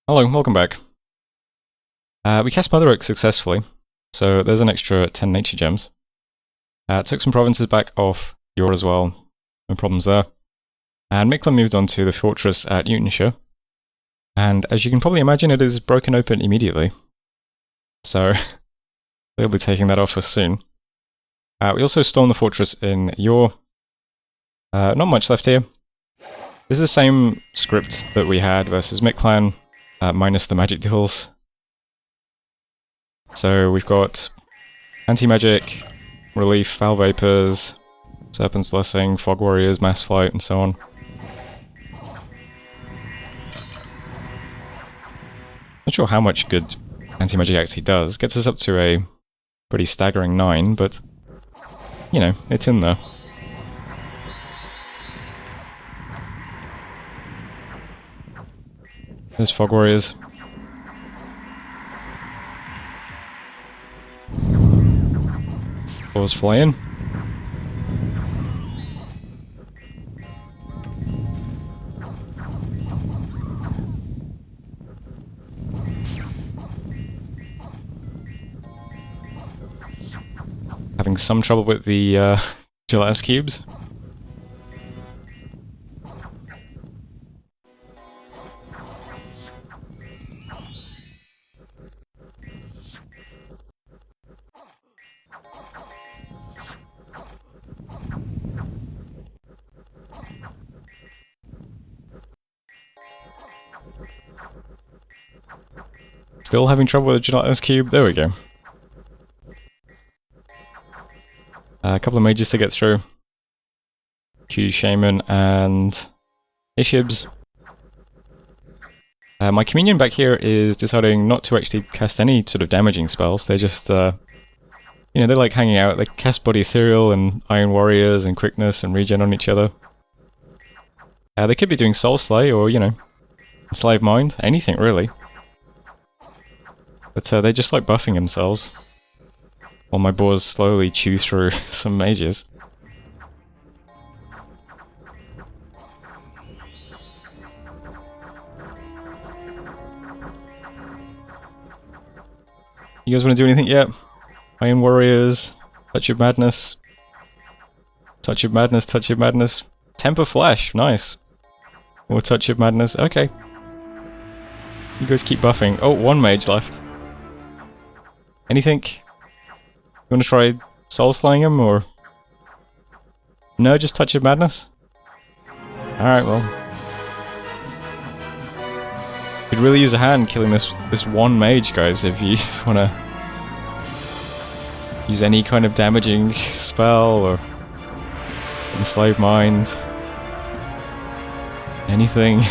Hello, welcome back. We cast Mother Oak successfully, so there's an extra 10 nature gems. Took some provinces back off Yor as well, no problems there. And Mikla moved on to the fortress at Illwinter, and as you can probably imagine, it is broken open immediately. So they'll be taking that off us soon. We also stormed the fortress in Yor. Not much left here. This is the same script that we had versus Miklan, minus the magic deals. So we've got anti-magic, relief, foul vapors, serpent's blessing, fog warriors, mass flight, and so on. Not sure how much good anti-magic actually does. Gets us up to a pretty staggering 9, but you know, it's in there. There's fog warriors. Claws fly in. Having some trouble with the gelatinous cubes. Still having trouble with the gelatinous cube? There we go. A couple of mages to get through. Q Shaman and Ishibs. My Communion back here is deciding not to actually cast any sort of damaging spells. They just, you know, they like hanging out. They cast Body Ethereal and Iron Warriors and Quickness and Regen on each other. They could be doing Soul Slay or, you know, Slave Mind. Anything, really. But they just like buffing themselves. While my boars slowly chew through some mages. You guys want to do anything yet? Iron Warriors, Touch of Madness. Touch of Madness, Touch of Madness. Temper Flash, nice. Or Touch of Madness, okay. You guys keep buffing. Oh, one mage left. Anything? You want to try soul slaying him, or no? Just Touch of Madness. All right, well, could really use a hand killing this one mage, guys. If you just want to use any kind of damaging spell or enslave mind, anything,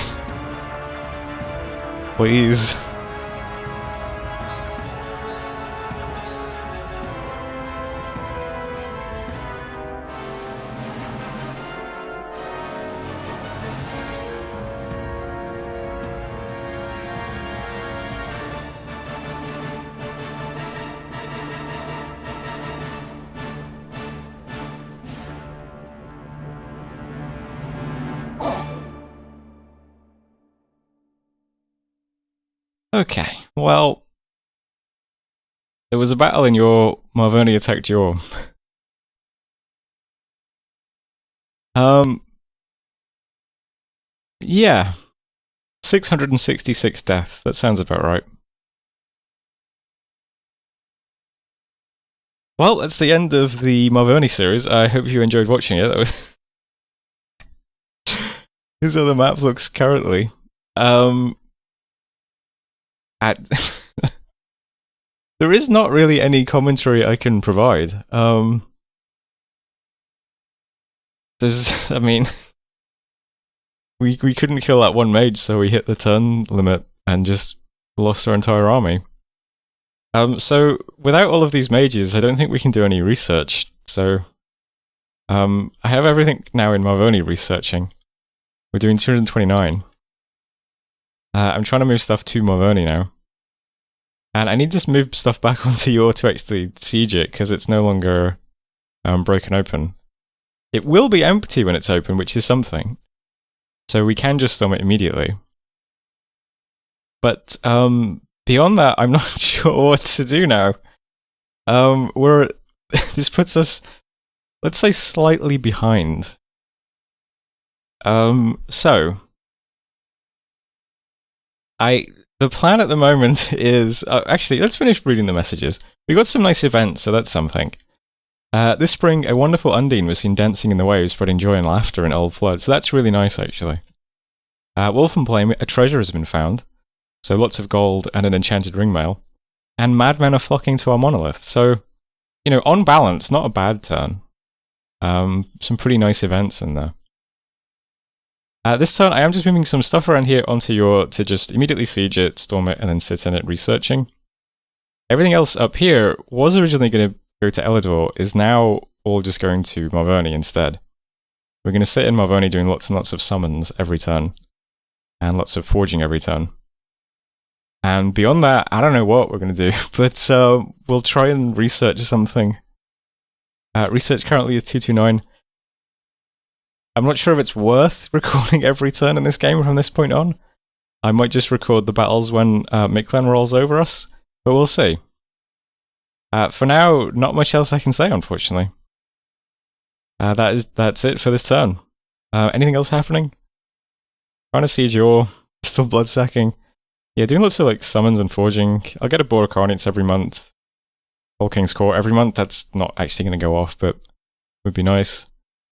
please. Okay, well, there was a battle in Yor. Marverni attacked Yor. Yeah, 666 deaths. That sounds about right. Well, that's the end of the Marverni series. I hope you enjoyed watching it. Here's how the map looks currently. There is not really any commentary I can provide. I mean, we couldn't kill that one mage, so we hit the turn limit and just lost our entire army. So without all of these mages, I don't think we can do any research. So I have everything now in Marverni researching. We're doing 229. I'm trying to move stuff to Marverni now. And I need to move stuff back onto Yor to actually siege it, because it's no longer broken open. It will be empty when it's open, which is something. So we can just storm it immediately. But beyond that, I'm not sure what to do now. This puts us, let's say, slightly behind. So the plan at the moment is actually, let's finish reading the messages. We got some nice events, so that's something. This spring, a wonderful Undine was seen dancing in the waves, spreading joy and laughter in Old Flood. So that's really nice, actually. Wolf and Flame, a treasure has been found. So lots of gold and an enchanted ringmail. And madmen are flocking to our monolith. So, on balance, not a bad turn. Some pretty nice events in there. This turn, I am just moving some stuff around here onto to just immediately siege it, storm it, and then sit in it researching. Everything else up here was originally going to go to Elidor, is now all just going to Marverni instead. We're going to sit in Marverni doing lots and lots of summons every turn, and lots of forging every turn. And beyond that, I don't know what we're going to do, but we'll try and research something. Research currently is 229. I'm not sure if it's worth recording every turn in this game from this point on. I might just record the battles when Mictlan rolls over us, but we'll see. For now, not much else I can say, unfortunately. That's it for this turn. Anything else happening? Trying to siege Yor, still bloodsacking. Yeah, doing lots of summons and forging. I'll get a Boar of Carnates every month. Whole King's Court every month. That's not actually going to go off, but would be nice.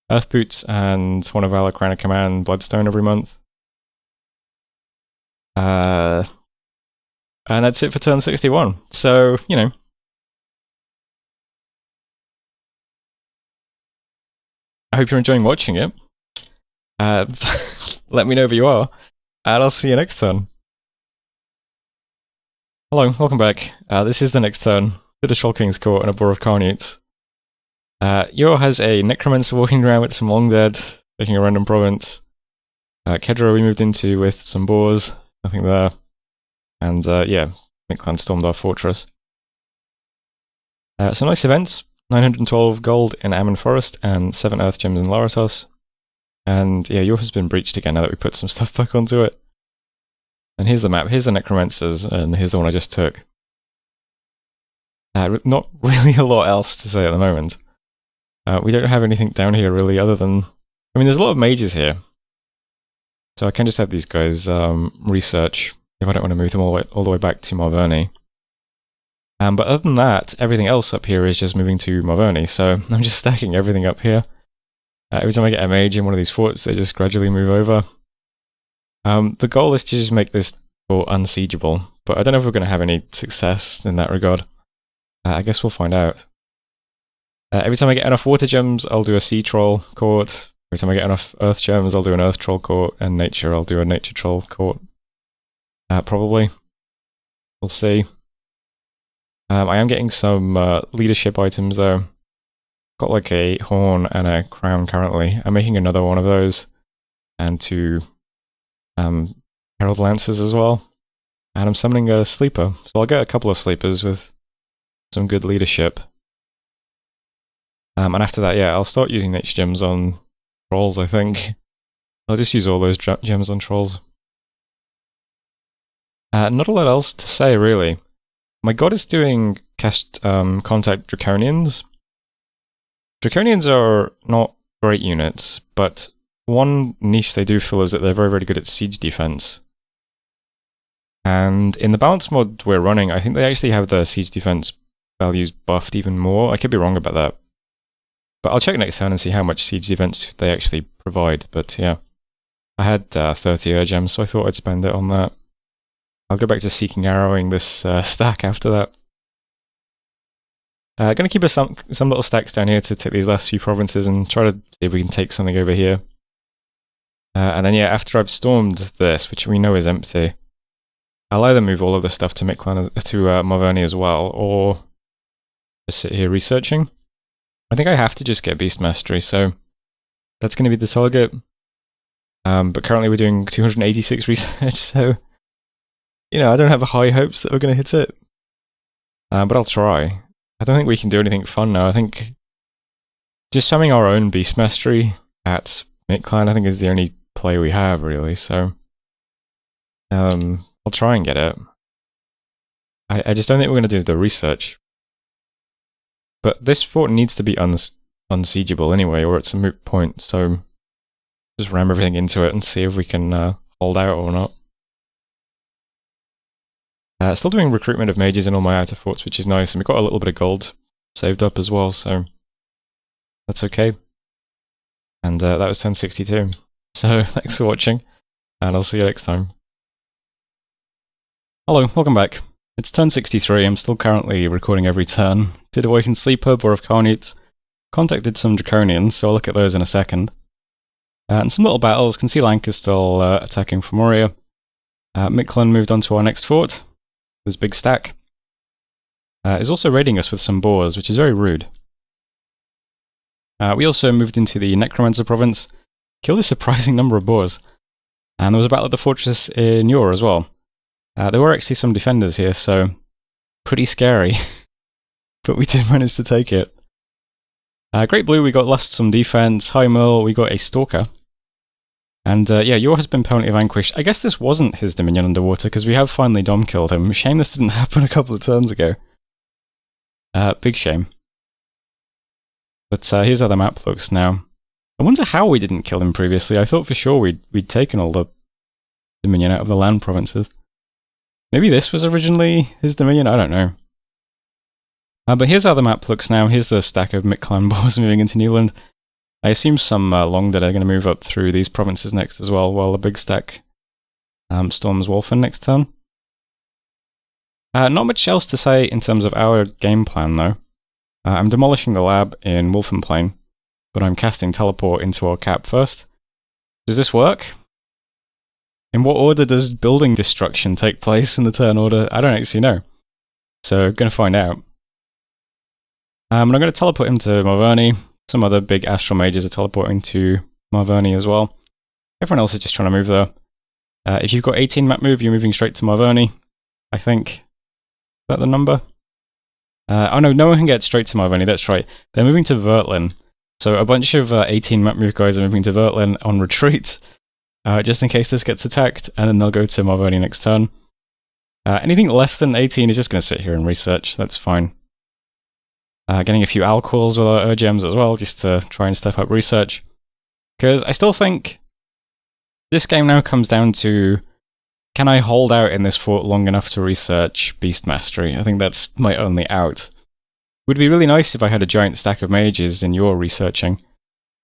Earth Boots and one of Valor Crown of Command Bloodstone every month. And that's it for turn 61. So, I hope you're enjoying watching it. Let me know if you are. And I'll see you next turn. Hello, welcome back. This is the next turn. Did a Shoal King's Court and a Boar of Carnates. Yor has a Necromancer walking around with some Long Dead, taking a random province. Kedra we moved into with some Boars, nothing there. And yeah, Mictlan stormed our fortress. Some nice events. 912 gold in Ammon Forest and 7 Earth Gems in Laratos. And yeah, Yor has been breached again now that we put some stuff back onto it. And here's the map, here's the Necromancers, and here's the one I just took. Not really a lot else to say at the moment. We don't have anything down here really other than... I mean, there's a lot of mages here. So I can just have these guys research if I don't want to move them all the way back to Marverni. But other than that, everything else up here is just moving to Marverni, so I'm just stacking everything up here. Every time I get a mage in one of these forts, they just gradually move over. The goal is to just make this fort unsiegeable, but I don't know if we're going to have any success in that regard. I guess we'll find out. Every time I get enough water gems, I'll do a sea troll court. Every time I get enough earth gems, I'll do an earth troll court, and nature, I'll do a nature troll court. Probably. We'll see. I am getting some leadership items though. Got like a horn and a crown currently. I'm making another one of those, and 2 herald lances as well. And I'm summoning a sleeper, so I'll get a couple of sleepers with some good leadership. And after that, yeah, I'll start using nature gems on trolls, I think. I'll just use all those gems on trolls. Not a lot else to say, really. My god is doing cast contact Draconians. Draconians are not great units, but one niche they do fill is that they're very, very good at siege defense. And in the balance mod we're running, I think they actually have the siege defense values buffed even more. I could be wrong about that. But I'll check next turn and see how much siege defense they actually provide. But yeah, I had 30 Ur gems, so I thought I'd spend it on that. I'll go back to seeking arrowing this stack after that. Going to keep some little stacks down here to take these last few provinces and try to see if we can take something over here. And then yeah, after I've stormed this, which we know is empty, I'll either move all of the stuff to Mictlan to Marverni as well, or just sit here researching. I think I have to just get Beast Mastery, so that's going to be the target. But currently we're doing 286 research, so I don't have high hopes that we're going to hit it. But I'll try. I don't think we can do anything fun now. I think just spamming our own Beast Mastery at Mictlan, I think, is the only play we have, really. So I'll try and get it. I just don't think we're going to do the research. But this fort needs to be unsiegeable anyway, or it's a moot point, so just ram everything into it and see if we can hold out or not. Still doing recruitment of mages in all my outer forts, which is nice, and we've got a little bit of gold saved up as well, so that's okay. And that was 1062. So thanks for watching, and I'll see you next time. Hello, welcome back. It's turn 63, I'm still currently recording every turn. Did Awaken Sleeper, Boar of Carnute, contacted some Draconians, so I'll look at those in a second. And some little battles, can see Lanka's still attacking Femoria. Mictlan moved on to our next fort, this big stack. Is also raiding us with some boars, which is very rude. We also moved into the Necromancer province, killed a surprising number of boars. And there was a battle at the fortress in Yor as well. There were actually some defenders here, so pretty scary. But we did manage to take it. Great Blue, we lost some defense. High Mill, we got a Stalker. And yeah, Yor has been permanently vanquished. I guess this wasn't his Dominion underwater, because we have finally Dom killed him. Shame this didn't happen a couple of turns ago. Big shame. But here's how the map looks now. I wonder how we didn't kill him previously. I thought for sure we'd taken all the Dominion out of the land provinces. Maybe this was originally his Dominion? I don't know. But here's how the map looks now. Here's the stack of Mictlan boars moving into Newland. I assume some Longdead are going to move up through these provinces next as well, while the big stack storms Wolfen next turn. Not much else to say in terms of our game plan, though. I'm demolishing the lab in Wolfenplain, but I'm casting Teleport into our cap first. Does this work? In what order does building destruction take place in the turn order? I don't actually know. So I'm going to find out. And I'm going to teleport him to Marverni. Some other big astral mages are teleporting to Marverni as well. Everyone else is just trying to move there. If you've got 18 map move, you're moving straight to Marverni, I think. Is that the number? Oh no, no one can get straight to Marverni, that's right. They're moving to Vertlin. So a bunch of 18 map move guys are moving to Vertlin on retreat, just in case this gets attacked, and then they'll go to Marverni next turn. Anything less than 18 is just going to sit here and research, that's fine. Getting a few alcohols with our gems as well, just to try and step up research. Because I still think this game now comes down to, can I hold out in this fort long enough to research Beast Mastery? I think that's my only out. Would be really nice if I had a giant stack of mages in your researching.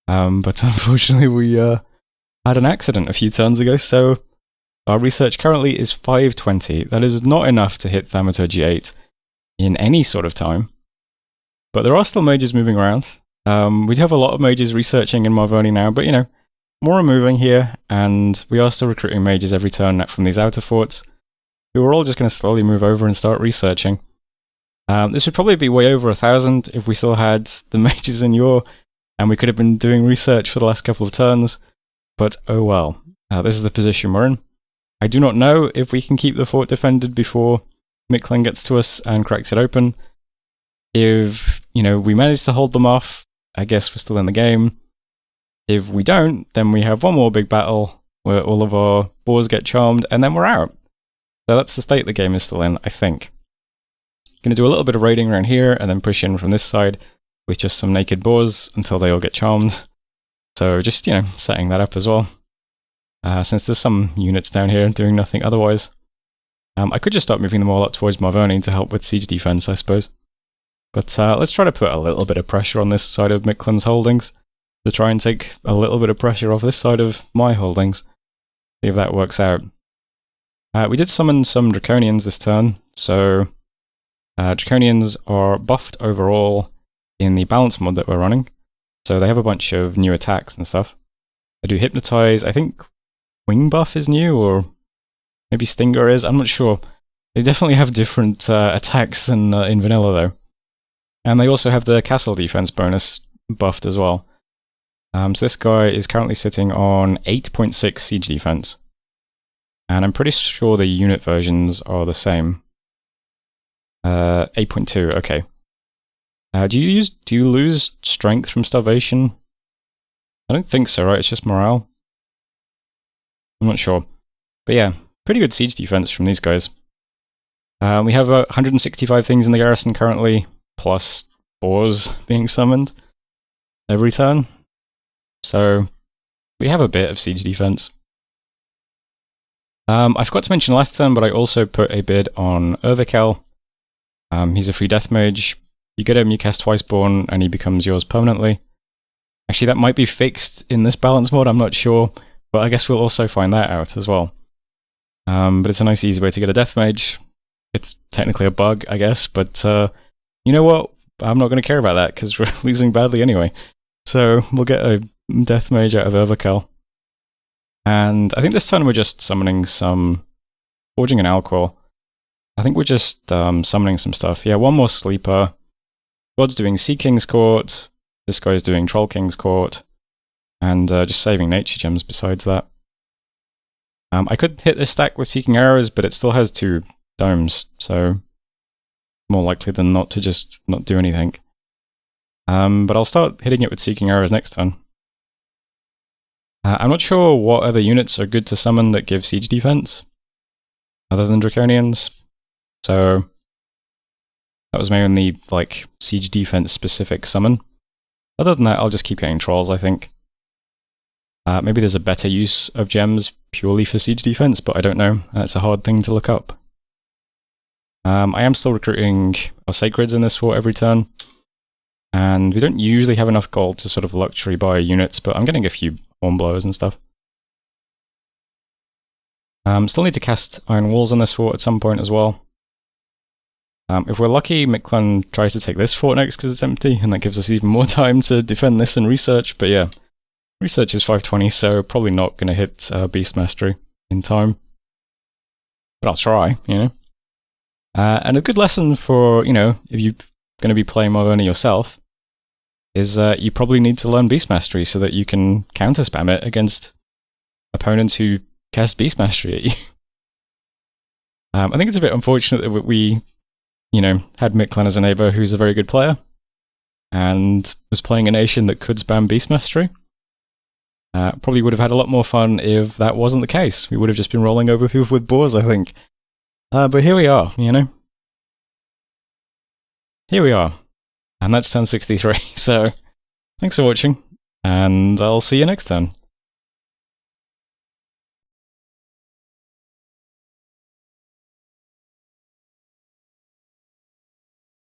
But unfortunately we had an accident a few turns ago, so our research currently is 520. That is not enough to hit Thaumaturgy 8 in any sort of time. But there are still mages moving around. We do have a lot of mages researching in Marverni now, but you know, more are moving here, and we are still recruiting mages every turn from these outer forts, who are all just going to slowly move over and start researching. This would probably be way over 1,000 if we still had the mages in Yor, and we could have been doing research for the last couple of turns, but oh well. This is the position we're in. I do not know if we can keep the fort defended before Mictlan gets to us and cracks it open. If, you know, we manage to hold them off, I guess we're still in the game. If we don't, then we have one more big battle where all of our boars get charmed, and then we're out. So that's the state the game is still in, I think. Going to do a little bit of raiding around here, and then push in from this side with just some naked boars until they all get charmed. So just, you know, setting that up as well. Since there's some units down here doing nothing otherwise. I could just start moving them all up towards Marverni to help with siege defense, I suppose. But let's try to put a little bit of pressure on this side of Mictlan's holdings, to try and take a little bit of pressure off this side of my holdings. See if that works out. We did summon some Draconians this turn, so Draconians are buffed overall in the balance mod that we're running. So they have a bunch of new attacks and stuff. They do Hypnotize, I think Wing buff is new, or maybe Stinger is, I'm not sure. They definitely have different attacks than in vanilla though. And they also have the castle defense bonus buffed as well. So this guy is currently sitting on 8.6 siege defense. And I'm pretty sure the unit versions are the same. 8.2, okay. Do you lose strength from starvation? I don't think so, right? It's just morale. I'm not sure. But yeah, pretty good siege defense from these guys. We have 165 things in the garrison currently, plus boars being summoned every turn. So we have a bit of siege defense. I forgot to mention last turn, but I also put a bid on Urvikel. He's a free death mage. You get him, you cast Twiceborn, and he becomes yours permanently. Actually, that might be fixed in this balance mod, I'm not sure, but I guess we'll also find that out as well. But it's a nice, easy way to get a death mage. It's technically a bug, I guess, but you know what? I'm not going to care about that, because we're losing badly anyway. So we'll get a death mage out of Urvikel. And I think this turn we're just summoning some... Forging an Alquil. I think we're just summoning some stuff. Yeah, one more Sleeper. God's doing Sea King's Court. This guy's doing Troll King's Court. And just saving nature gems besides that. I could hit this stack with Seeking Arrows, but it still has 2 domes, so more likely than not to just not do anything. But I'll start hitting it with Seeking Arrows next turn. I'm not sure what other units are good to summon that give siege defense, other than Draconians. So that was my only, like, siege defense specific summon. Other than that, I'll just keep getting trolls, I think. Maybe there's a better use of gems purely for siege defense, but I don't know. That's a hard thing to look up. I am still recruiting our Sacreds in this fort every turn. And we don't usually have enough gold to sort of luxury buy units, but I'm getting a few Hornblowers and stuff. Still need to cast Iron Walls on this fort at some point as well. If we're lucky, Mictlan tries to take this fort next because it's empty, and that gives us even more time to defend this and research, but yeah. Research is 520, so probably not going to hit Beast Mastery in time. But I'll try, you know. And a good lesson for, you know, if you're going to be playing Marverni yourself, is you probably need to learn Beast Mastery so that you can counter-spam it against opponents who cast Beast Mastery at you. I think it's a bit unfortunate that we, you know, had Mictlan as a neighbor who's a very good player, and was playing a nation that could spam Beast Mastery. Probably would have had a lot more fun if that wasn't the case. We would have just been rolling over people with boars, I think. But here we are, you know. Here we are. And that's turn 63, so thanks for watching, and I'll see you next turn.